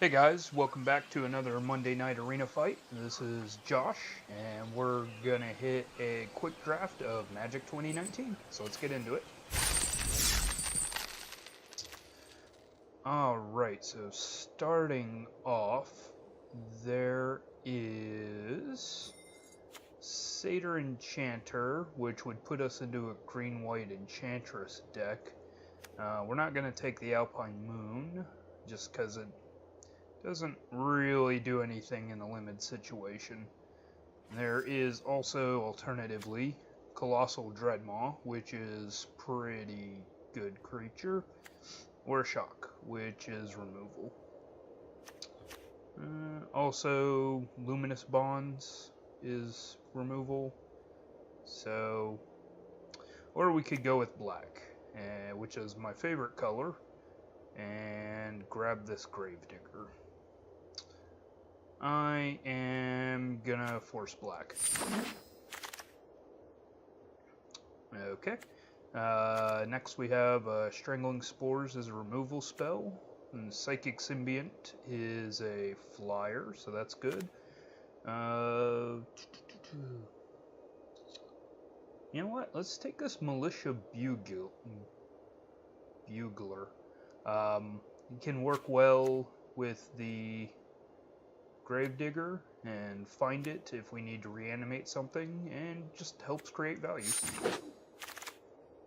Hey guys, welcome back to another Monday Night Arena fight. This is Josh, and we're gonna hit a quick draft of Magic 2019. So let's get into it. Alright, so starting off, there is Satyr Enchanter, which would put us into a green-white Enchantress deck. We're not gonna take the Alpine Moon, just because it doesn't really do anything in a limited situation. There is also, alternatively, Colossal Dreadmaw, which is pretty good creature, or Shock, which is removal. Also, Luminous Bonds is removal. So, or we could go with black, which is my favorite color, and grab this Gravedigger. I am gonna force black. Okay. Next we have Strangling Spores as a removal spell. And Psychic Symbiont is a flyer, so that's good. You know what? Let's take this Militia Bugler. It can work well with the Gravedigger and find it if we need to reanimate something, and just helps create value.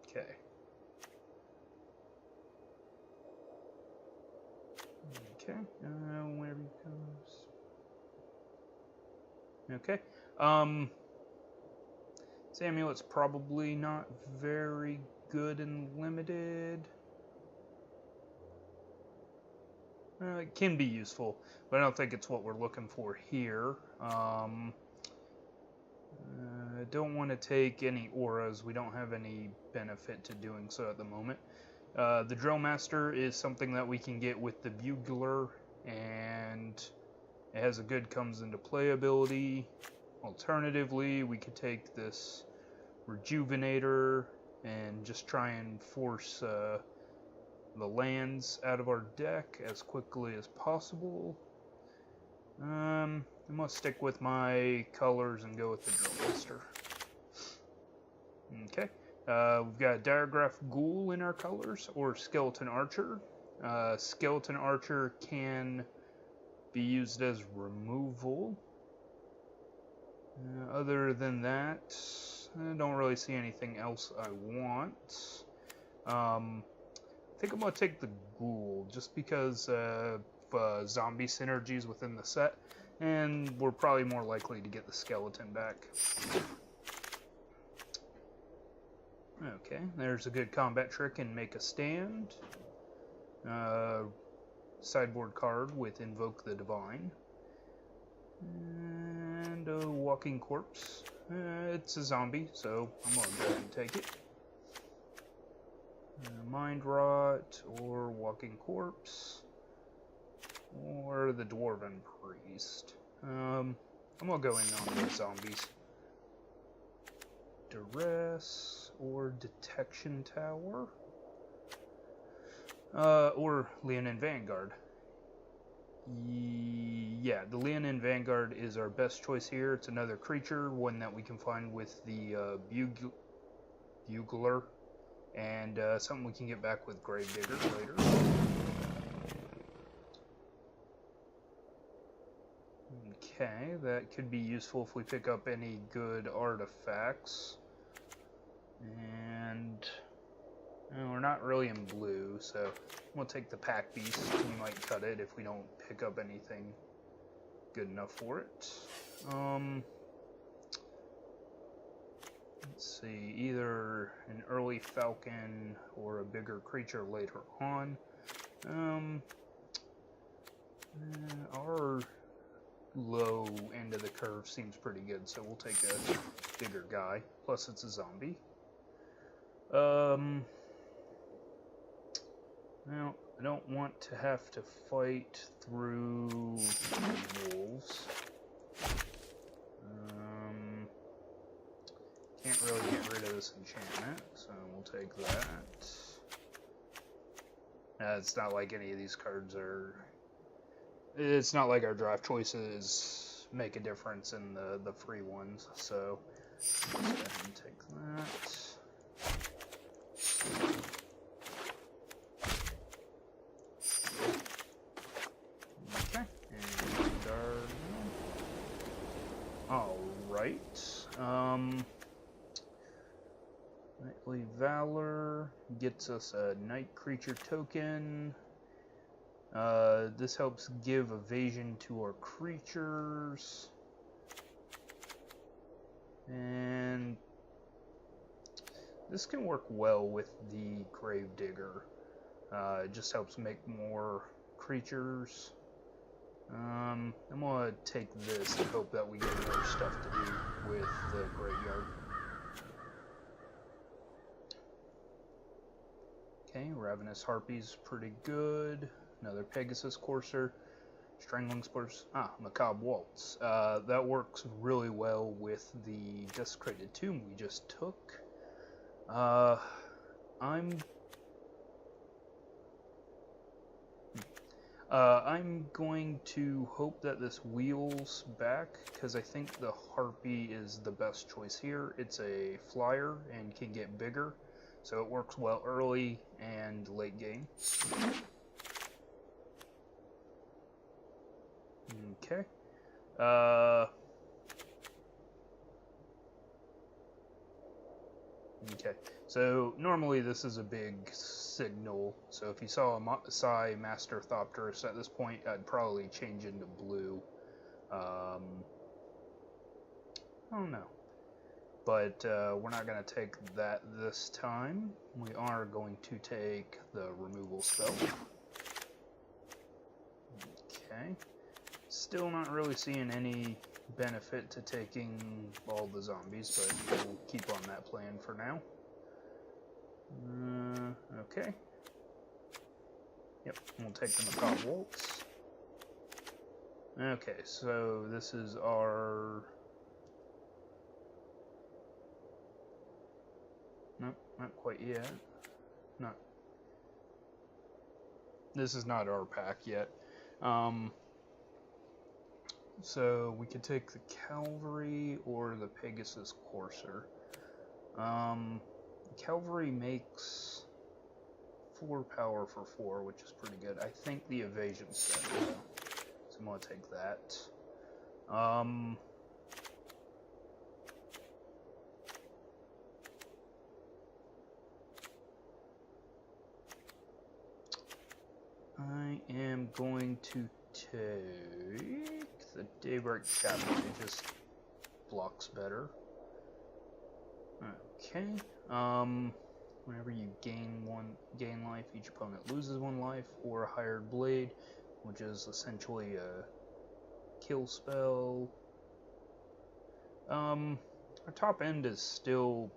Okay. Okay, whenever he comes. Okay. Amulet's probably not very good and limited. It can be useful, but I don't think it's what we're looking for here. Don't want to take any auras. We don't have any benefit to doing so at the moment. The Drill Master is something that we can get with the Bugler, and it has a good comes into play ability. Alternatively, we could take this Rejuvenator and just try and force the lands out of our deck as quickly as possible. I'm gonna stick with my colors and go with the Drill Master. Okay. We've got Diregraph Ghoul in our colors, or Skeleton Archer. Skeleton Archer can be used as removal. Other than that, I don't really see anything else I want. I think I'm going to take the Ghoul, just because of zombie synergies within the set, and we're probably more likely to get the Skeleton back. Okay, there's a good combat trick in Make a Stand. Sideboard card with Invoke the Divine. And a Walking Corpse. It's a zombie, so I'm going to go ahead and take it. Mind Rot, or Walking Corpse, or the Dwarven Priest. I'm going to go in on the zombies. Duress, or Detection Tower, or Leonin Vanguard. Yeah, the Leonin Vanguard is our best choice here. It's another creature, one that we can find with the Bugler, and something we can get back with Gravedigger later. Okay, that could be useful if we pick up any good artifacts. And we're not really in blue, so we'll take the Pack Beast. We might cut it if we don't pick up anything good enough for it. Let's see, either an early Falcon or a bigger creature later on. Our low end of the curve seems pretty good, so we'll take a bigger guy. Plus it's a zombie. Now, I don't want to have to fight through wolves. Can't really get rid of this enchantment, so we'll take that. It's not like any of these cards are it's not like our draft choices make a difference in the free ones, so let's go ahead and take that. Okay, and alright. Knightly Valor gets us a Night Creature token. This helps give evasion to our creatures. And this can work well with the Gravedigger. It just helps make more creatures. I'm gonna take this and hope that we get more stuff to do with the graveyard. Okay, Ravenous Harpy's pretty good. Another Pegasus Courser. Strangling Spurs. Macabre Waltz. That works really well with the Desecrated Tomb we just took. I'm going to hope that this wheels back, because I think the Harpy is the best choice here. It's a flyer and can get bigger, so it works well early and late game. Okay. Okay. So normally this is a big signal. So if you saw a Psi Master Thopterus at this point, I'd probably change into blue. I don't know. But we're not going to take that this time. We are going to take the removal spell. Okay. Still not really seeing any benefit to taking all the zombies, but we'll keep on that plan for now. Okay. Yep, we'll take the Macabre Waltz. Okay, so this is our... Nope, not quite yet. Not... This is not our pack yet. So we could take the Cavalry or the Pegasus Courser. Cavalry makes 4 power for 4, which is pretty good. I think the evasion's better, though. So I'm gonna take that. I am going to take the Daybreak Cavalry. It just blocks better. Okay. Whenever you gain life, each opponent loses 1 life, or a Hired Blade, which is essentially a kill spell. Our top end is still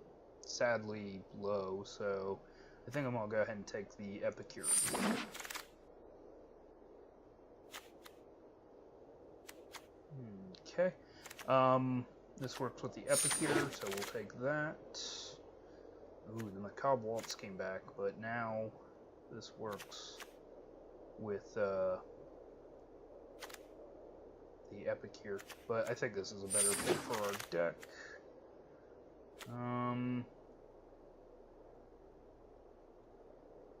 sadly low, so I think I'm gonna go ahead and take the Epicure. Okay. This works with the Epicure, so we'll take that. Ooh, the Macabre Waltz came back, but now this works with the Epicure. But I think this is a better pick for our deck.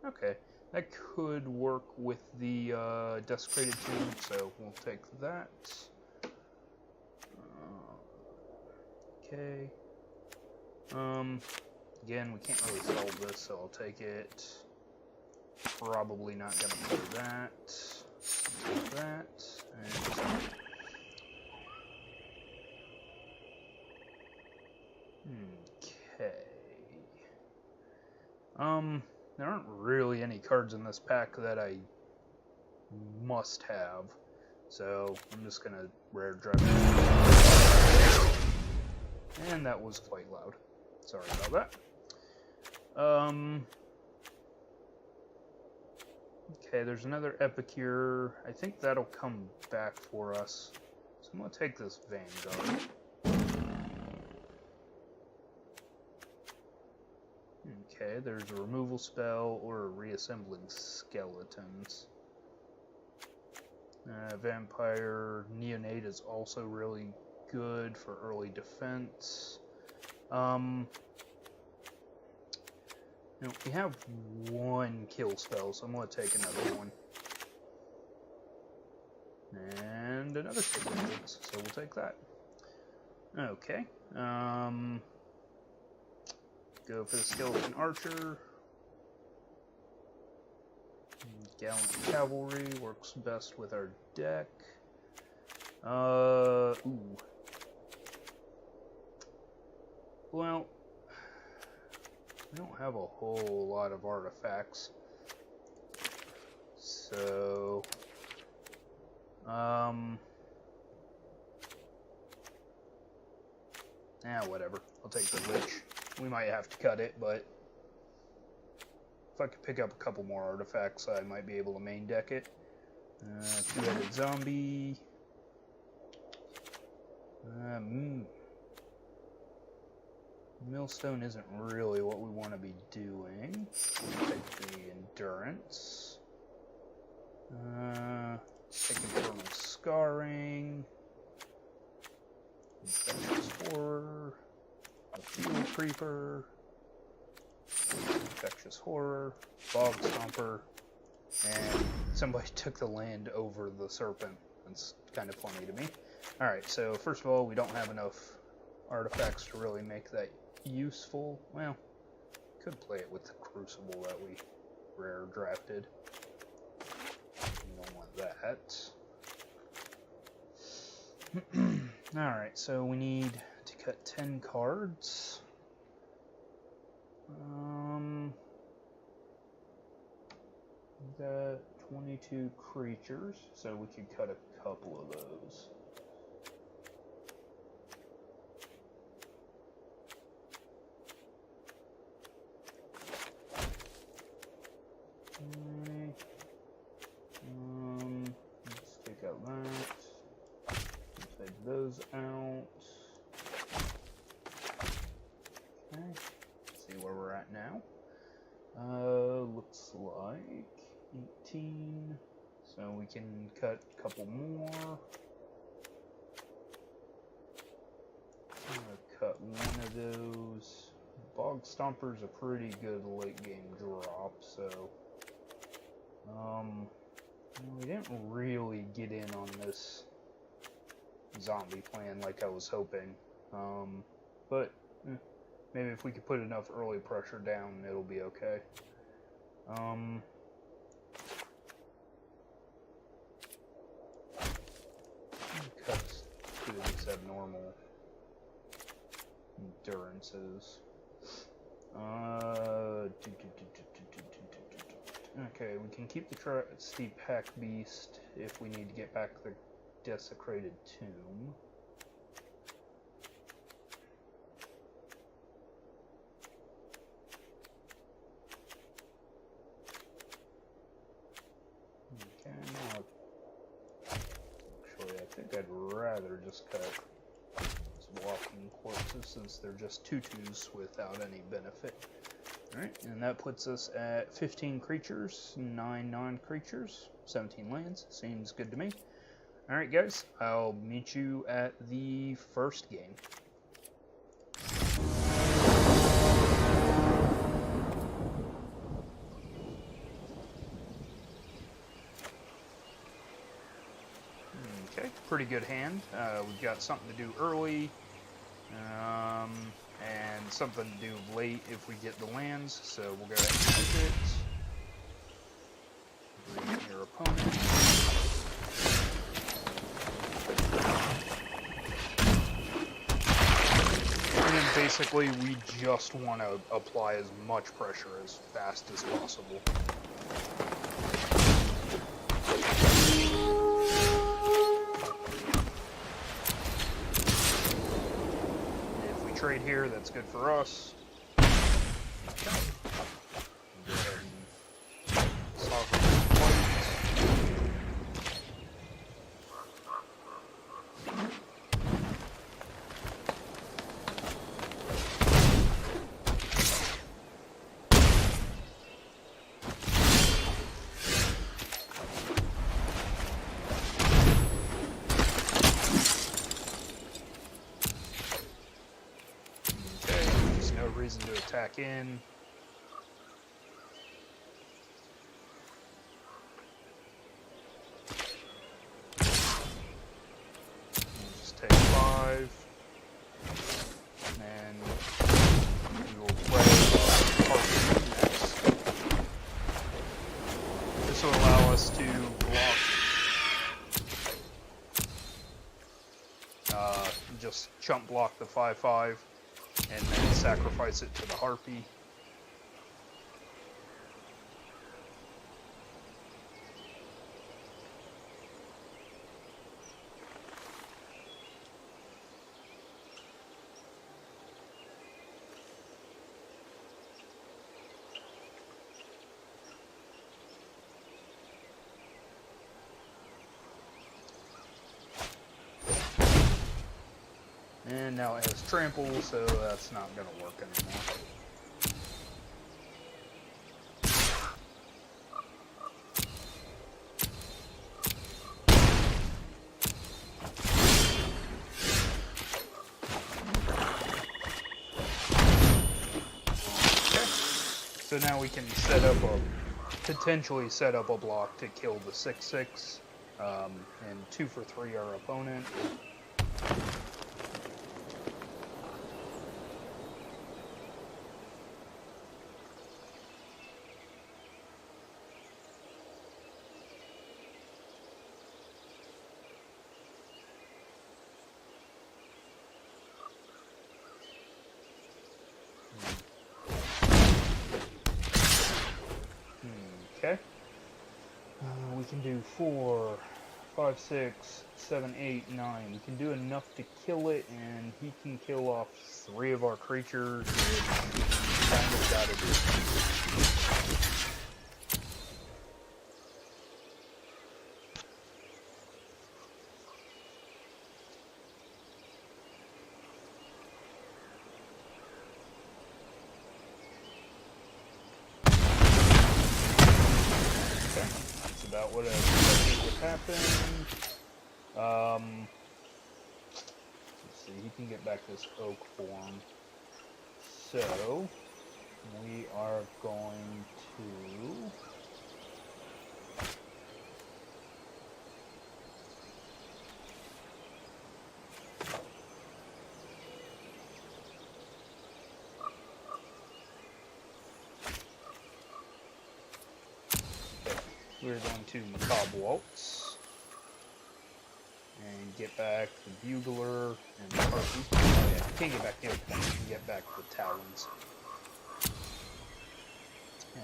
Okay, that could work with the Desecrated Tomb, so we'll take that. Okay. Again, we can't really solve this, so I'll take it. Probably not gonna play that. Take that. And okay. There aren't really any cards in this pack that I must have, so I'm just gonna rare drive. And that was quite loud. Sorry about that. Okay, there's another Epicure. I think that'll come back for us. So I'm gonna take this Vanguard. Okay, there's a removal spell or a reassembling skeletons. Vampire Neonate is also really good for early defense. We have one kill spell, so I'm going to take another one. And another kill vengeance, so we'll take that. Okay. Go for the Skeleton Archer. Gallant Cavalry works best with our deck. Ooh. Well, we don't have a whole lot of artifacts. So, whatever. I'll take the Lich. We might have to cut it, but if I could pick up a couple more artifacts, I might be able to main deck it. Two-headed zombie. Millstone isn't really what we want to be doing. Take the endurance. Take infernal scarring. Infectious horror. A field creeper. Infectious horror. Bog stomper. And somebody took the land over the serpent. That's kind of funny to me. Alright, so first of all, we don't have enough artifacts to really make that useful. Well, could play it with the crucible that we rare drafted. You don't want that. Alright, so we need to cut 10 cards. We got 22 creatures, so we could cut a couple of those. Let's take out that. Let's take those out. Okay, let's see where we're at now. Looks like 18. So we can cut a couple more. I'm gonna cut one of those. Bog Stomper's a pretty good late game drop, so we didn't really get in on this zombie plan like I was hoping. But maybe if we could put enough early pressure down, it'll be okay. Cut two of these abnormal endurances. Okay, we can keep the Steep Pack Beast if we need to get back the Desecrated Tomb. Okay, now, actually, I think I'd rather just cut these Walking Corpses since they're just 2/2s without any benefit. Alright, and that puts us at 15 creatures, 9 non-creatures, 17 lands. Seems good to me. Alright guys, I'll meet you at the first game. Okay, pretty good hand. We've got something to do early. And something to do late if we get the lands, so we'll go ahead and use it. Bring your opponent. And then basically we just want to apply as much pressure as fast as possible. Trade here, that's good for us. Go ahead and solve reason to attack in. We'll just take 5. And we will play Harpy next. This will allow us to block. Just chump block the 5/5 and then sacrifice it to the Harpy. And now it has trample, so that's not going to work anymore. Okay. So now we can set up potentially set up a block to kill the 6/6, and 2 for 3 our opponent. Okay. We can do 4, 5, 6, 7, 8, 9. We can do enough to kill it, and he can kill off 3 of our creatures, which kind of gotta do. About what I expected would happen. Let's see, he can get back this oak form. So, we are going to... We're going to Macabre Waltz and get back the Bugler and the Harpy. Oh yeah, can't get back the other one, you can get back the Talons.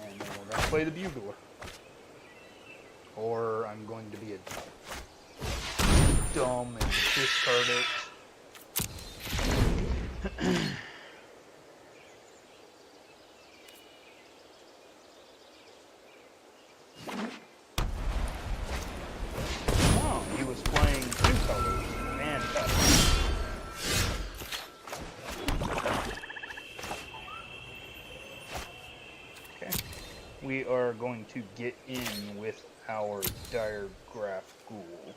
And then we're going to play the Bugler. Or I'm going to be a dumb and discard it. We are going to get in with our Diregraf Ghoul.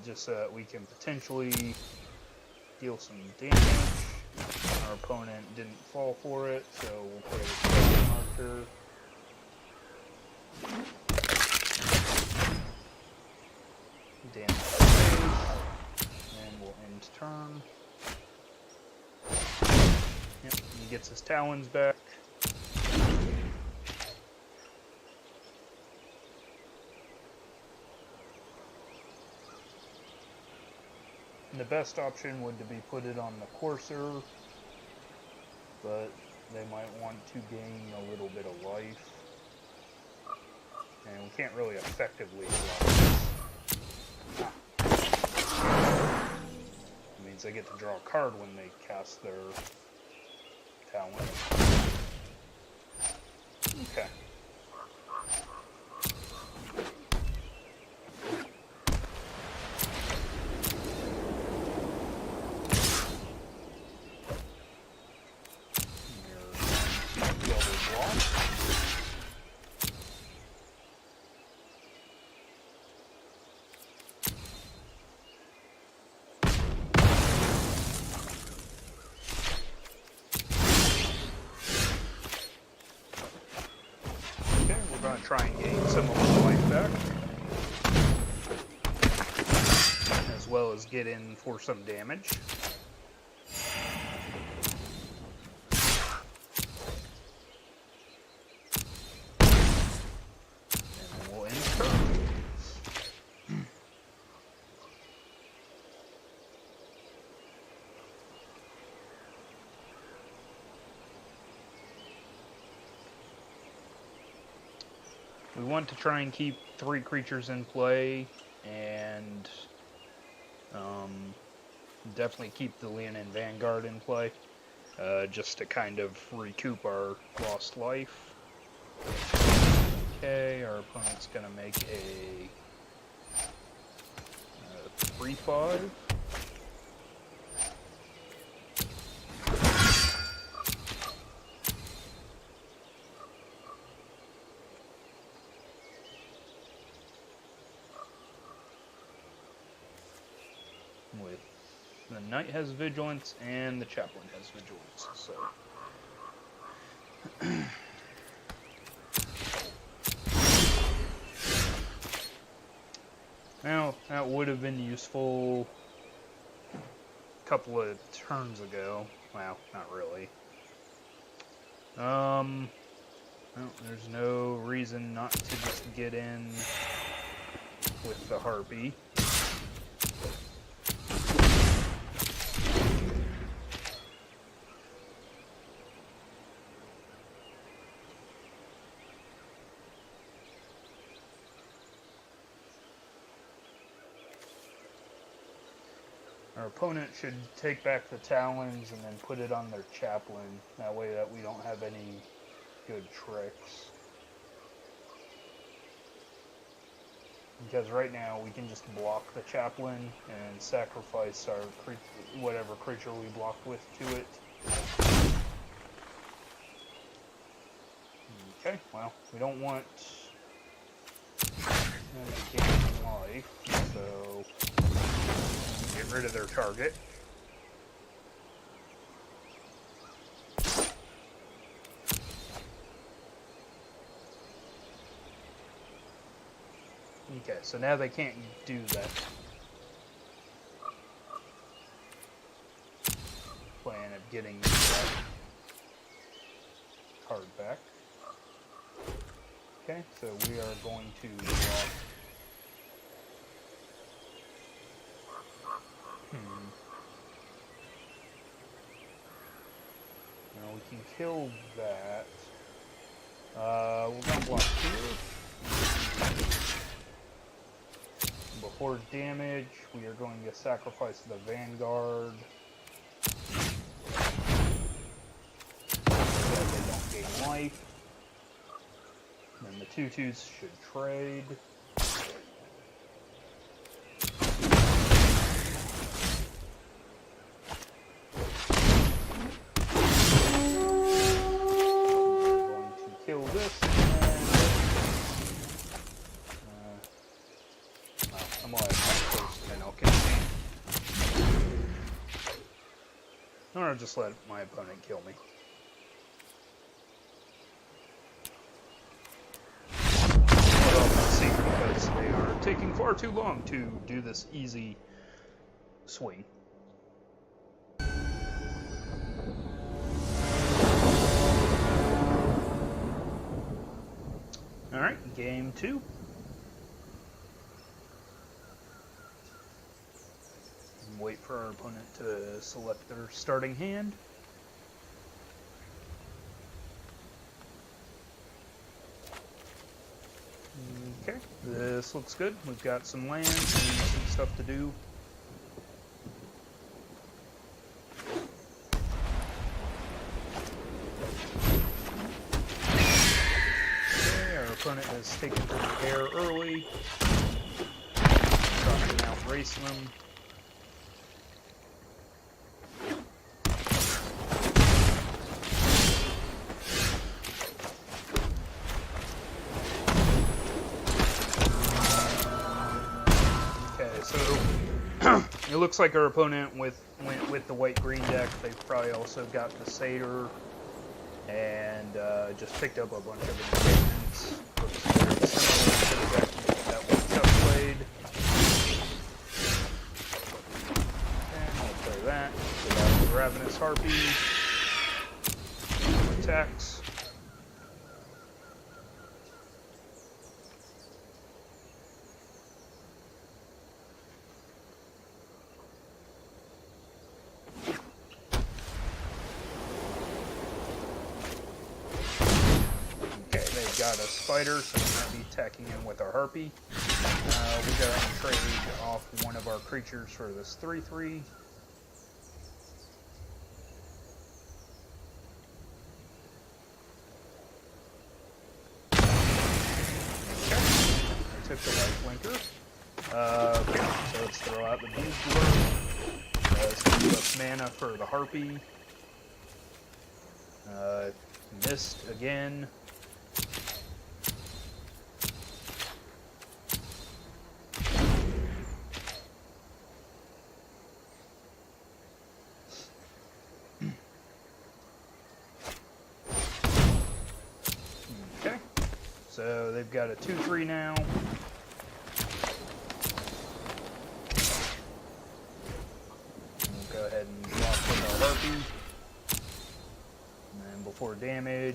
Just so that we can potentially deal some damage. Our opponent didn't fall for it, so we'll put a special marker. Damage the base, and we'll end turn. Yep, he gets his Talons back. And the best option would to be put it on the Courser, but they might want to gain a little bit of life. And we can't really effectively block this. It means they get to draw a card when they cast their Talon. Okay. try and gain some of my life back, as well as get in for some damage. And then we'll end the turn. We want to try and keep 3 creatures in play, and definitely keep the Leonin Vanguard in play, just to kind of recoup our lost life. Okay, our opponent's going to make a 3/5. With the Knight has Vigilance and the Chaplain has Vigilance, so now that would have been useful a couple of turns ago. Well, not really. Well, there's no reason not to just get in with the Harpy. Our opponent should take back the Talons and then put it on their Chaplain. That way that we don't have any good tricks. Because right now we can just block the Chaplain and sacrifice our whatever creature we blocked with to it. Okay, well, we don't want them to gain life, so get rid of their target. Okay, so now they can't do that. Plan of getting that card back. Okay, so we are going to block. Now we can kill that. We're gonna block here. Before damage, we are going to sacrifice the Vanguard. So that they don't gain life. And the 2/2s should trade. Or just let my opponent kill me. But I'll see, because they are taking far too long to do this easy swing. Alright, game 2. Wait for our opponent to select their starting hand. Okay, this looks good. We've got some lands and some stuff to do. Okay, our opponent has taken to the air early. Trying to outrace them. It looks like our opponent went with the white-green deck. They've probably also got the Satyr and just picked up a bunch of enchantments. Ravenous Harpy. Attacks. Okay, they've got a spider, so we're going to be attacking him with our Harpy. We're going to trade off one of our creatures for this 3/3. Took the life linker. So let's throw out the Bugler. Let's give us mana for the Harpy. Missed again. Okay. So they've got a 2/3 now. Go ahead and block with our Harpy. And then before damage,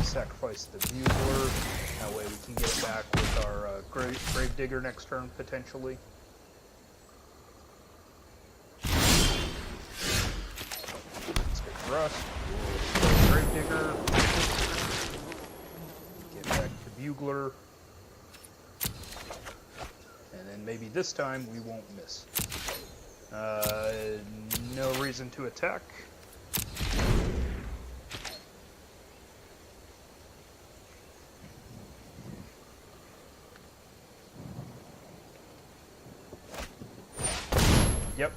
sacrifice the Bugler. That way we can get it back with our Gravedigger next turn, potentially. Let's get Rust. Gravedigger. Get back the Bugler. And then maybe this time we won't miss. No reason to attack. Yep,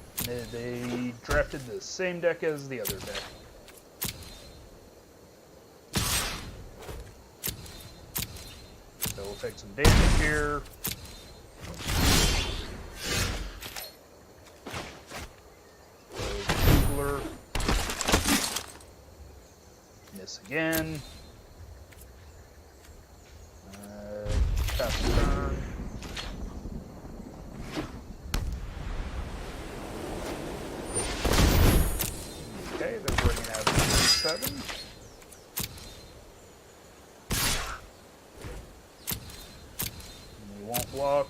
they drafted the same deck as the other deck. So we'll take some damage here. Miss again. Pass the turn. Okay, they're bringing out 7. We won't block.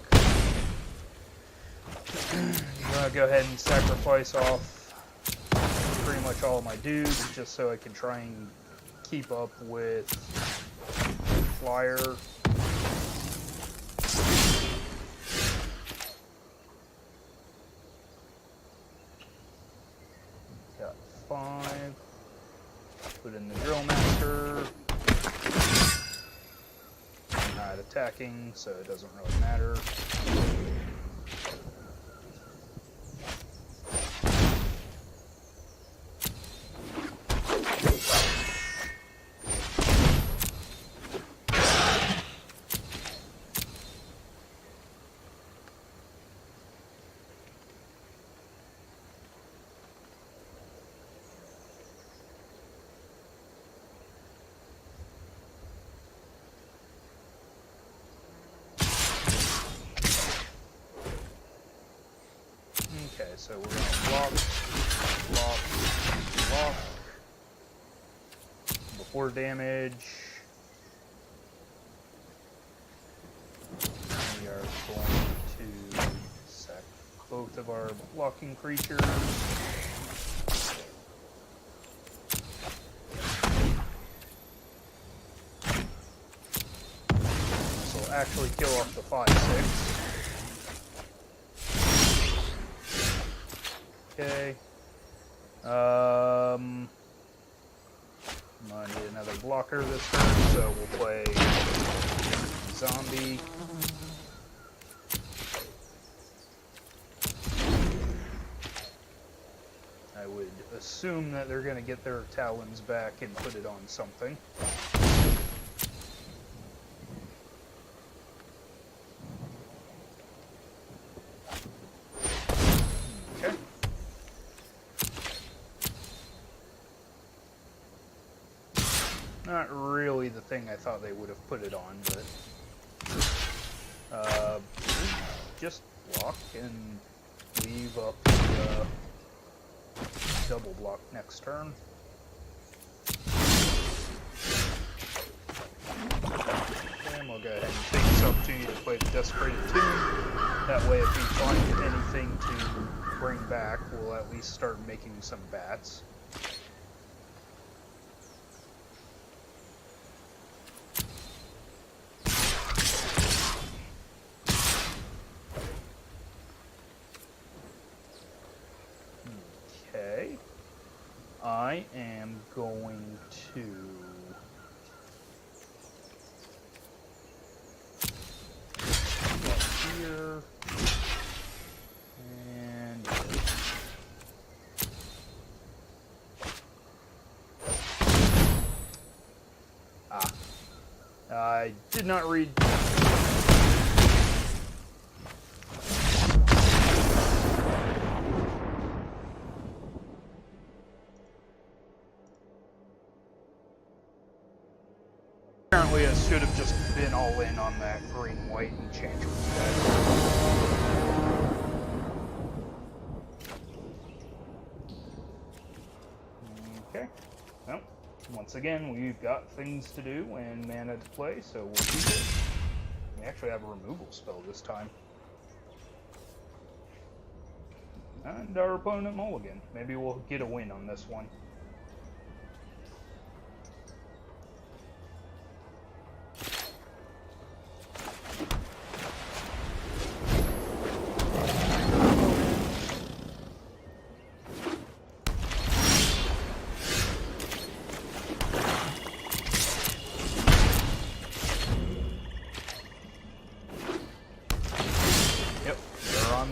I'm gonna go ahead and sacrifice off pretty much all of my dudes just so I can try and keep up with Flyer. Got 5. Put in the Drill Master. Not attacking, so it doesn't really matter. Okay, so we're going to block. Before damage, we are going to sack both of our blocking creatures. This will actually kill off the 5/6. Okay. I'm gonna need another blocker this turn, so we'll play Zombie. I would assume that they're gonna get their Talons back and put it on something. Not really the thing I thought they would have put it on, but just block and leave up the double block next turn. And we'll go ahead and take this opportunity to play the Desecrated Tomb. That way, if we find anything to bring back, we'll at least start making some bats. Okay. I am going to... here, and I did not read. Apparently, I should have just been all in on that green-white enchantress deck. Okay. Well, once again, we've got things to do and mana to play, so we'll do it. We actually have a removal spell this time. And our opponent mulligan. Maybe we'll get a win on this one.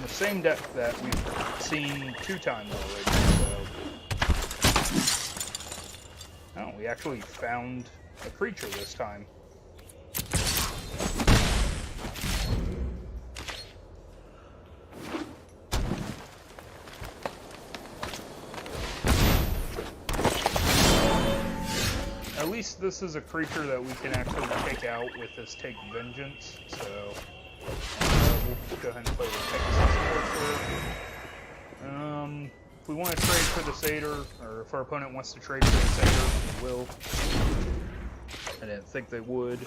Same deck that we've seen 2 times already, so... Oh, we actually found a creature this time. At least this is a creature that we can actually take out with this Take Vengeance, so... we'll go ahead and play the Pegasus Force. If we want to trade for the Satyr, or if our opponent wants to trade for the Satyr, we will. I didn't think they would.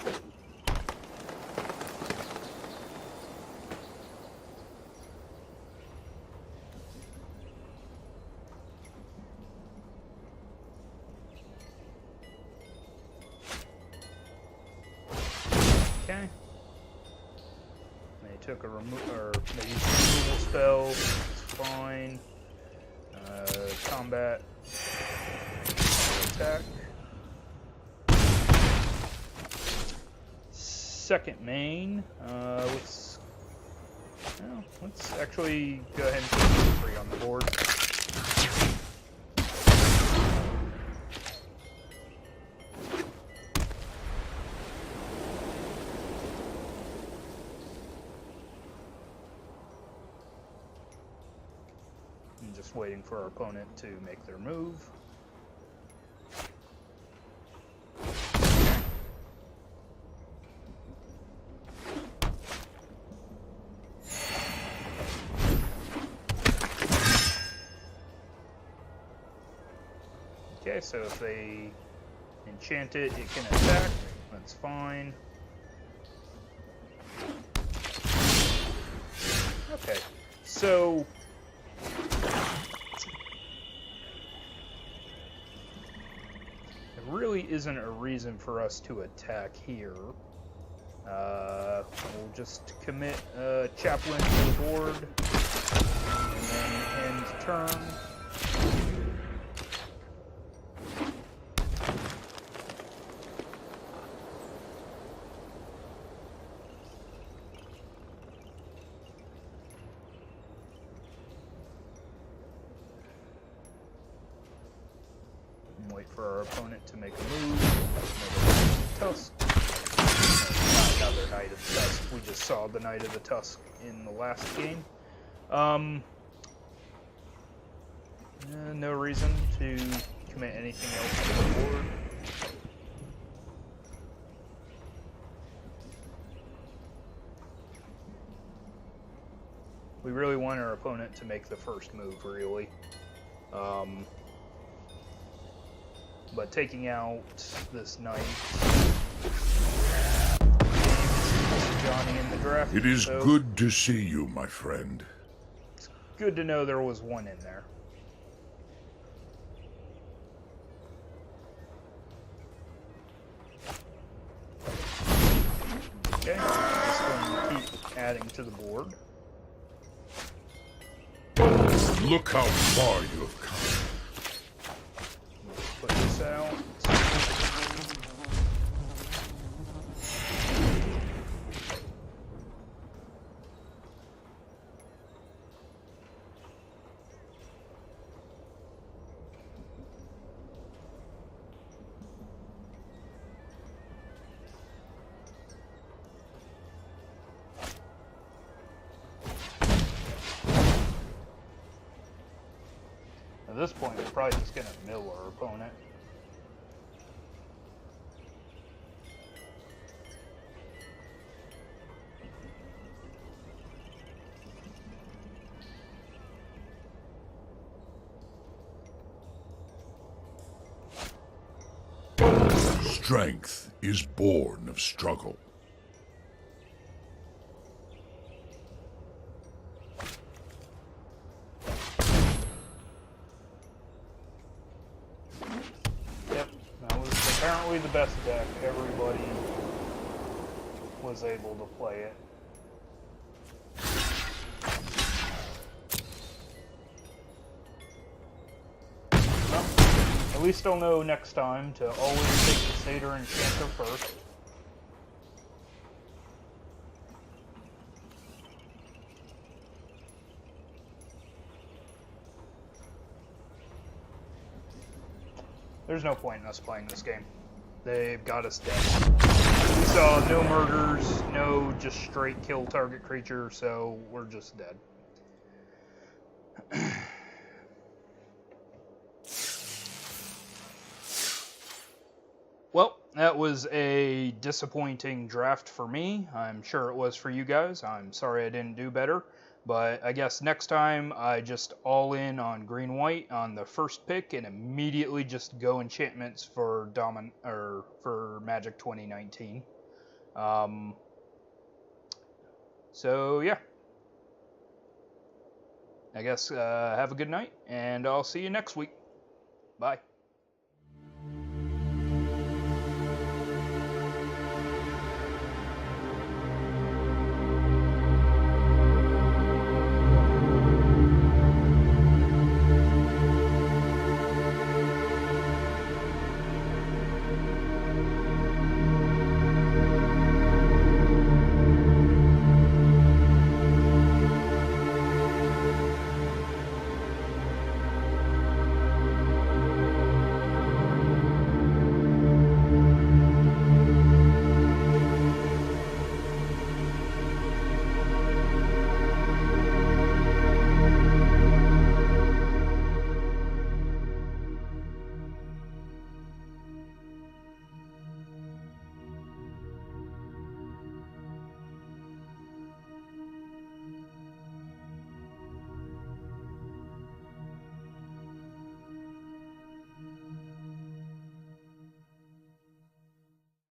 Okay. They took a they used a removal spell. It's fine. Combat. Attack. Second main. Let's actually go ahead and put 3 on the board. Just waiting for our opponent to make their move. Okay, so if they enchant it, it can attack. That's fine. Okay, so... really isn't a reason for us to attack here. We'll just commit Chaplain to the board, and then end turn. Wait for our opponent to make a move. Tusk. Not another Knight of the Tusk. We just saw the Knight of the Tusk in the last game. No reason to commit anything else to the board. We really want our opponent to make the first move, really. But taking out this knight, Johnny in the draft. It is good to see you, my friend. It's good to know there was one in there. Okay, just going to keep adding to the board. Look how far you have come. Put this out. At this point, we're probably just going to mill our opponent. Strength is born of struggle. Yep, that was apparently the best deck. Everybody was able to play it. Well, at least I'll know next time to always take the Satyr Enchanter first. There's no point in us playing this game. They've got us dead. We saw no murders, no just straight kill target creature, so we're just dead. Well, that was a disappointing draft for me. I'm sure it was for you guys. I'm sorry I didn't do better. But I guess next time I just all in on green-white on the first pick and immediately just go enchantments for for Magic 2019. So yeah. I guess have a good night, and I'll see you next week. Bye.